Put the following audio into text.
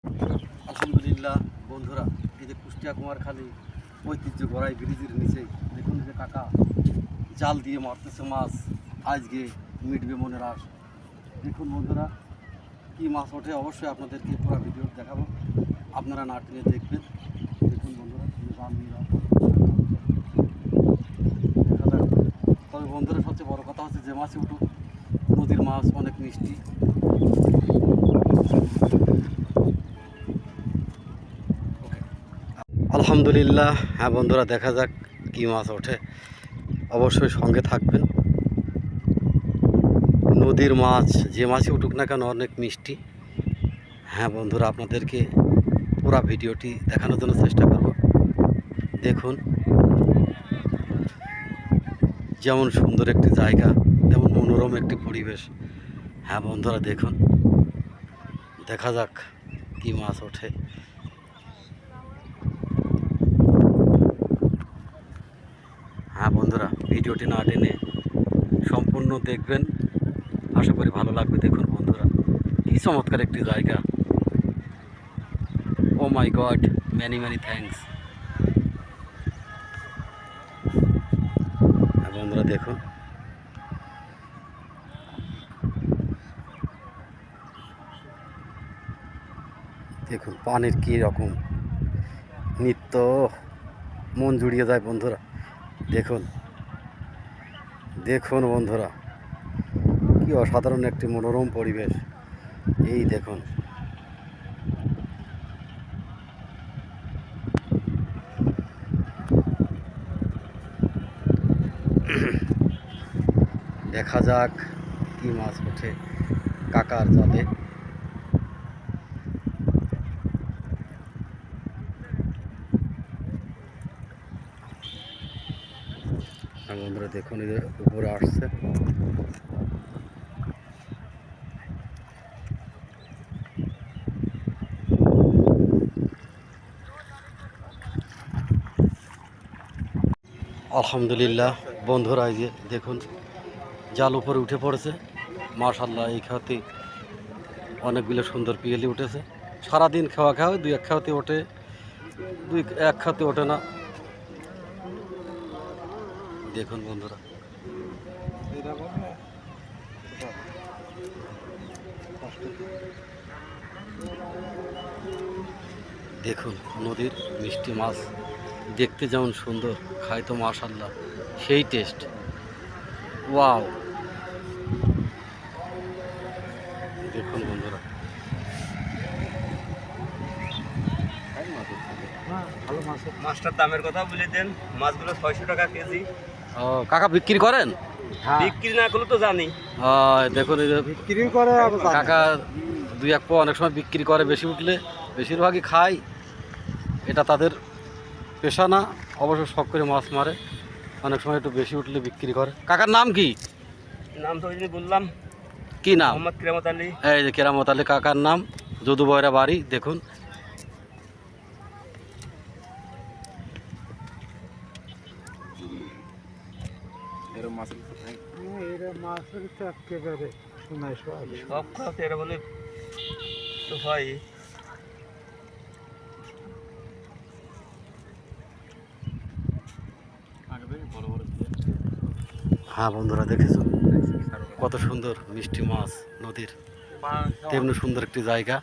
আলহামদুলিল্লাহ বন্ধুরা, এই যে কুষ্টিয়া কুমারখালী ঐতিহ্য গড়াই ব্রিজের নিচে দেখুন যে কাকা জাল দিয়ে মারতেছে মাছ। আজকে মিটবে মনের আশ। দেখুন বন্ধুরা, কি মাছ ওঠে অবশ্যই আপনাদেরকে পুরো ভিডিও দেখাবো, আপনারা না টেনে দেখবেন। দেখুন বন্ধুরা, জাল দিয়ে দেখা যাক। তবে বন্ধুরা, সবচেয়ে বড় কথা হচ্ছে যে মাছে উঠুক, নদীর মাছ অনেক মিষ্টি। আলহামদুলিল্লাহ। হ্যাঁ বন্ধুরা, দেখা যাক কি মাছ ওঠে, অবশ্যই সঙ্গে থাকবেন। নদীর মাছ যে মাছই উঠুক না কেন অনেক মিষ্টি। হ্যাঁ বন্ধুরা, আপনাদেরকে পুরো ভিডিওটি দেখানোর জন্য চেষ্টা করব। দেখুন, যেমন সুন্দর একটি জায়গা, তেমন মনোরম একটি পরিবেশ। হ্যাঁ বন্ধুরা, দেখুন, দেখা যাক কি মাছ ওঠে। হ্যাঁ বন্ধুরা, ভিডিওটি না টেনে সম্পূর্ণ দেখবেন, আশা করি ভালো লাগবে। দেখুন বন্ধুরা, কি চমৎকার একটি জায়গা। ও মাই গড, ম্যানি ম্যানি থ্যাঙ্কস। হ্যাঁ বন্ধুরা, দেখুন, দেখুন পানির কী রকম নৃত্য, মন জুড়িয়ে যায় বন্ধুরা। দেখুন দেখুন বন্ধুরা, কি অসাধারণ একটি মনোরম পরিবেশ। এই দেখুন, দেখা যাক কি মাছ ওঠে কাকার জালে। বন্ধুরা দেখুন, এদের উপরে আসছে। আলহামদুলিল্লাহ বন্ধুরা, এই যে দেখুন, জাল উপরে উঠে পড়েছে। মাশাআল্লাহ, এই খাওয়াতে অনেকগুলো সুন্দর পিয়েলি উঠেছে। সারাদিন খাওয়া খাওয়া দুই এক খাওয়াতে ওঠে, এক খাওয়াতে ওঠে না। দেখুন বন্ধুরা, দেখুন নদীর মিষ্টি মাছ, দেখতে যেমন সুন্দর, খাই তো মাশাআল্লাহ সেই টেস্ট। ওয়াও, দেখুন বন্ধুরা, ভালো মাছটার দামের কথা বলে দেন। মাছগুলো 600 টাকা কেজি। ও কাকা বিক্রি করেন? বিক্রি না করলে তো জানি। দেখুন, এই যে বিক্রি করে কাকা দুই এক অনেক সময় বিক্রি করে, বেশি উঠলে বেশিরভাগই খায়। এটা তাদের পেশা না, অবশ্য শখ করে মাছ মারে। অনেক সময় একটু বেশি উঠলে বিক্রি করে। কাকার নাম কি? নাম তো ওই যে বললাম, কি নাম? মোহাম্মদ কিরামত আলী। এই যে কেরামত আলী কাকার নাম, যদু বয়রা বাড়ি। দেখুন, সব খাওয়াতে এরা বলে তো হয়। হ্যাঁ বন্ধুরা, দেখেছো কত সুন্দর মিষ্টি মাছ নদীর, তেমনি সুন্দর একটি জায়গা।